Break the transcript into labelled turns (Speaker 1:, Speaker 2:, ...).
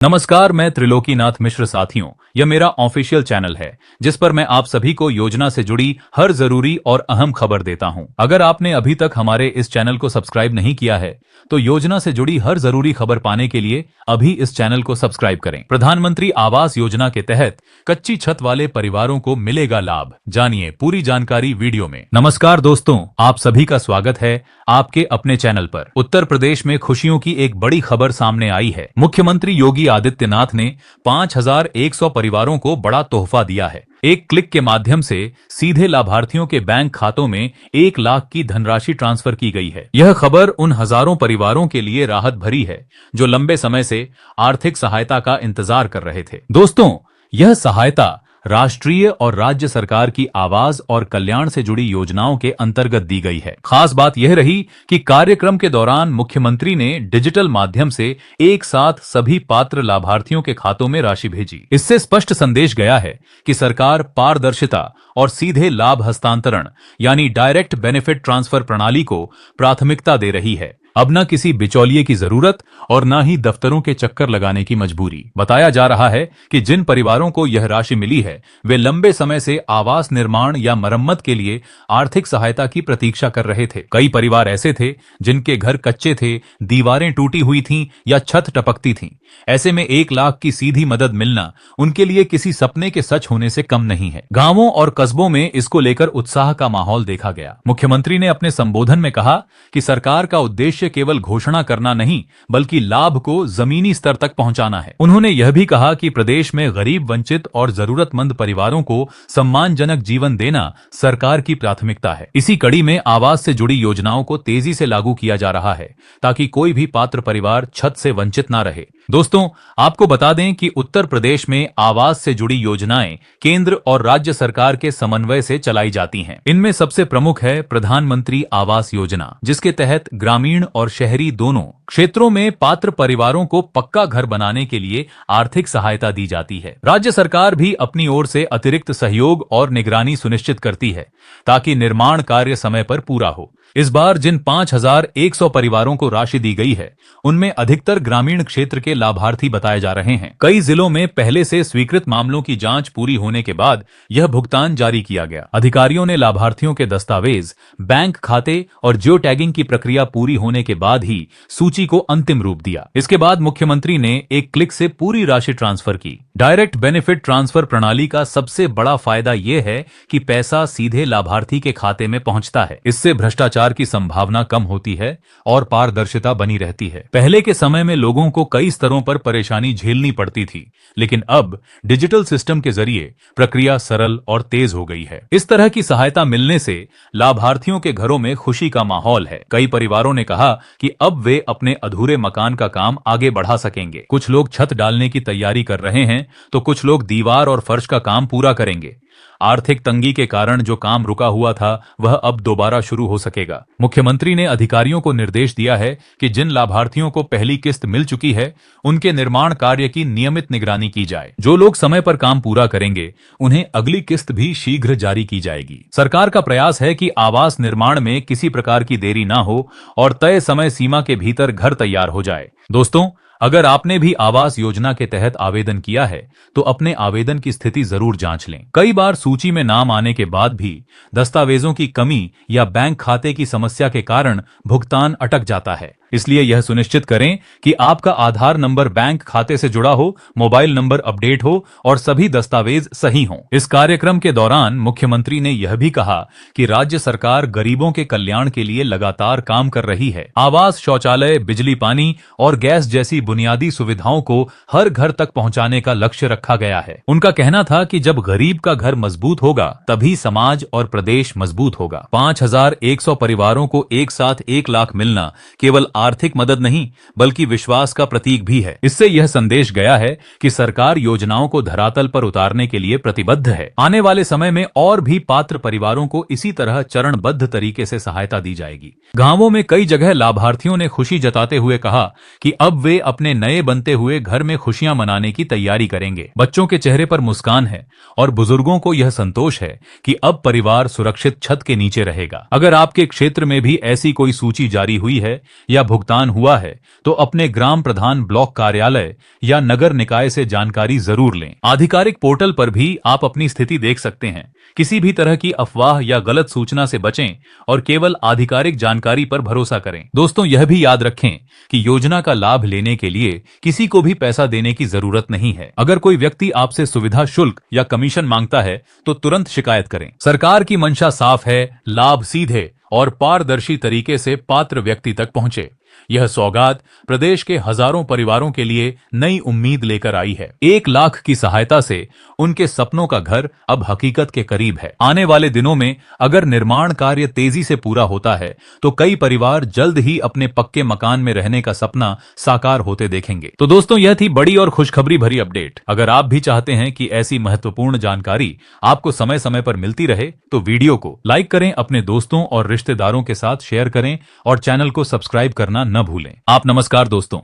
Speaker 1: नमस्कार, मैं त्रिलोकीनाथ मिश्र। साथियों, यह मेरा ऑफिशियल चैनल है जिस पर मैं आप सभी को योजना से जुड़ी हर जरूरी और अहम खबर देता हूं। अगर आपने अभी तक हमारे इस चैनल को सब्सक्राइब नहीं किया है तो योजना से जुड़ी हर जरूरी खबर पाने के लिए अभी इस चैनल को सब्सक्राइब करें। प्रधानमंत्री आवास योजना के तहत कच्ची छत वाले परिवारों को मिलेगा लाभ। जानिए पूरी जानकारी वीडियो में। नमस्कार दोस्तों, आप सभी का स्वागत है आपके अपने चैनल पर। उत्तर प्रदेश में खुशियों की एक बड़ी खबर सामने आई है। मुख्यमंत्री योगी आदित्यनाथ ने 5,100 परिवारों को बड़ा तोहफा दिया है। एक क्लिक के माध्यम से सीधे लाभार्थियों के बैंक खातों में 1 लाख की धनराशि ट्रांसफर की गई है। यह खबर उन हजारों परिवारों के लिए राहत भरी है जो लंबे समय से आर्थिक सहायता का इंतजार कर रहे थे। दोस्तों, यह सहायता राष्ट्रीय और राज्य सरकार की आवास और कल्याण से जुड़ी योजनाओं के अंतर्गत दी गई है। खास बात यह रही कि कार्यक्रम के दौरान मुख्यमंत्री ने डिजिटल माध्यम से एक साथ सभी पात्र लाभार्थियों के खातों में राशि भेजी। इससे स्पष्ट संदेश गया है कि सरकार पारदर्शिता और सीधे लाभ हस्तांतरण यानी डायरेक्ट बेनिफिट ट्रांसफर प्रणाली को प्राथमिकता दे रही है। अब न किसी बिचौलिए की जरूरत और न ही दफ्तरों के चक्कर लगाने की मजबूरी। बताया जा रहा है कि जिन परिवारों को यह राशि मिली है वे लंबे समय से आवास निर्माण या मरम्मत के लिए आर्थिक सहायता की प्रतीक्षा कर रहे थे। कई परिवार ऐसे थे जिनके घर कच्चे थे, दीवारें टूटी हुई थीं या छत टपकती थीं। ऐसे में 1 लाख की सीधी मदद मिलना उनके लिए किसी सपने के सच होने से कम नहीं है। गांवों और कस्बों में इसको लेकर उत्साह का माहौल देखा गया। मुख्यमंत्री ने अपने संबोधन में कहा कि सरकार का उद्देश्य केवल घोषणा करना नहीं बल्कि लाभ को जमीनी स्तर तक पहुंचाना है। उन्होंने यह भी कहा कि प्रदेश में गरीब, वंचित और जरूरतमंद परिवारों को सम्मानजनक जीवन देना सरकार की प्राथमिकता है। इसी कड़ी में आवास से जुड़ी योजनाओं को तेजी से लागू किया जा रहा है ताकि कोई भी पात्र परिवार छत से वंचित न रहे। दोस्तों, आपको बता दें कि उत्तर प्रदेश में आवास से जुड़ी योजनाएं केंद्र और राज्य सरकार के समन्वय से चलाई जाती हैं। इनमें सबसे प्रमुख है प्रधानमंत्री आवास योजना, जिसके तहत ग्रामीण और शहरी दोनों क्षेत्रों में पात्र परिवारों को पक्का घर बनाने के लिए आर्थिक सहायता दी जाती है। राज्य सरकार भी अपनी ओर से अतिरिक्त सहयोग और निगरानी सुनिश्चित करती है ताकि निर्माण कार्य समय पर पूरा हो। इस बार जिन 5,100 परिवारों को राशि दी गई है उनमें अधिकतर ग्रामीण क्षेत्र के लाभार्थी बताए जा रहे हैं। कई जिलों में पहले से स्वीकृत मामलों की जांच पूरी होने के बाद यह भुगतान जारी किया गया। अधिकारियों ने लाभार्थियों के दस्तावेज, बैंक खाते और जियो टैगिंग की प्रक्रिया पूरी होने के बाद ही सूची को अंतिम रूप दिया। इसके बाद मुख्यमंत्री ने एक क्लिक से पूरी राशि ट्रांसफर की। डायरेक्ट बेनिफिट ट्रांसफर प्रणाली का सबसे बड़ा फायदा यह है कि पैसा सीधे लाभार्थी के खाते में पहुंचता है। इससे भ्रष्टाचार की संभावना कम होती है और पारदर्शिता बनी रहती है। पहले के समय में लोगों को कई स्तरों पर परेशानी झेलनी पड़ती थी, लेकिन अब डिजिटल सिस्टम के जरिए प्रक्रिया सरल और तेज हो गई है। इस तरह की सहायता मिलने से लाभार्थियों के घरों में खुशी का माहौल है। कई परिवारों ने कहा कि अब वे अपने अधूरे मकान का काम आगे बढ़ा सकेंगे। कुछ लोग छत डालने की तैयारी कर रहे हैं तो कुछ लोग दीवार और फर्श का काम पूरा करेंगे। आर्थिक तंगी के कारण जो काम रुका हुआ था वह अब दोबारा शुरू हो सकेगा। मुख्यमंत्री ने अधिकारियों को निर्देश दिया है कि जिन लाभार्थियों को पहली किस्त मिल चुकी है उनके निर्माण कार्य की नियमित निगरानी की जाए। जो लोग समय पर काम पूरा करेंगे उन्हें अगली किस्त भी शीघ्र जारी की जाएगी। सरकार का प्रयास है कि आवास निर्माण में किसी प्रकार की देरी ना हो और तय समय सीमा के भीतर घर तैयार हो जाए। दोस्तों, अगर आपने भी आवास योजना के तहत आवेदन किया है तो अपने आवेदन की स्थिति जरूर जांच लें। कई बार सूची में नाम आने के बाद भी दस्तावेजों की कमी या बैंक खाते की समस्या के कारण भुगतान अटक जाता है। इसलिए यह सुनिश्चित करें कि आपका आधार नंबर बैंक खाते से जुड़ा हो, मोबाइल नंबर अपडेट हो और सभी दस्तावेज सही हों। इस कार्यक्रम के दौरान मुख्यमंत्री ने यह भी कहा कि राज्य सरकार गरीबों के कल्याण के लिए लगातार काम कर रही है। आवास, शौचालय, बिजली, पानी और गैस जैसी बुनियादी सुविधाओं को हर घर तक पहुंचाने का लक्ष्य रखा गया है। उनका कहना था कि जब गरीब का घर मजबूत होगा तभी समाज और प्रदेश मजबूत होगा। 5,100 परिवारों को एक साथ 1 लाख मिलना केवल आर्थिक मदद नहीं बल्कि विश्वास का प्रतीक भी है। इससे यह संदेश गया है कि सरकार योजनाओं को धरातल पर उतारने के लिए प्रतिबद्ध है। आने वाले समय में और भी पात्र परिवारों को इसी तरह चरणबद्ध तरीके से सहायता दी जाएगी। गांवों में कई जगह लाभार्थियों ने खुशी जताते हुए कहा कि अब वे अपने नए बनते हुए घर में खुशियां मनाने की तैयारी करेंगे। बच्चों के चेहरे पर मुस्कान है और बुजुर्गों को यह संतोष है कि अब परिवार सुरक्षित छत के नीचे रहेगा। अगर आपके क्षेत्र में भी ऐसी कोई सूची जारी हुई है या भुगतान हुआ है तो अपने ग्राम प्रधान, ब्लॉक कार्यालय या नगर निकाय से जानकारी जरूर लें। आधिकारिक पोर्टल पर भी आप अपनी स्थिति देख सकते हैं। किसी भी तरह की अफवाह या गलत सूचना से बचें और केवल आधिकारिक जानकारी पर भरोसा करें। दोस्तों, यह भी याद रखें कि योजना का लाभ लेने के लिए किसी को भी पैसा देने की जरूरत नहीं है। अगर कोई व्यक्ति आपसे सुविधा शुल्क या कमीशन मांगता है तो तुरंत शिकायत करें। सरकार की मंशा साफ है, लाभ सीधे और पारदर्शी तरीके से पात्र व्यक्ति तक पहुंचे। यह सौगात प्रदेश के हजारों परिवारों के लिए नई उम्मीद लेकर आई है। 1 लाख की सहायता से उनके सपनों का घर अब हकीकत के करीब है। आने वाले दिनों में अगर निर्माण कार्य तेजी से पूरा होता है तो कई परिवार जल्द ही अपने पक्के मकान में रहने का सपना साकार होते देखेंगे। तो दोस्तों, यह थी बड़ी और खुशखबरी भरी अपडेट। अगर आप भी चाहते हैं कि ऐसी महत्वपूर्ण जानकारी आपको समय समय पर मिलती रहे तो वीडियो को लाइक करें, अपने दोस्तों और रिश्तेदारों के साथ शेयर करें और चैनल को सब्सक्राइब करना न भूलें। आप नमस्कार दोस्तों।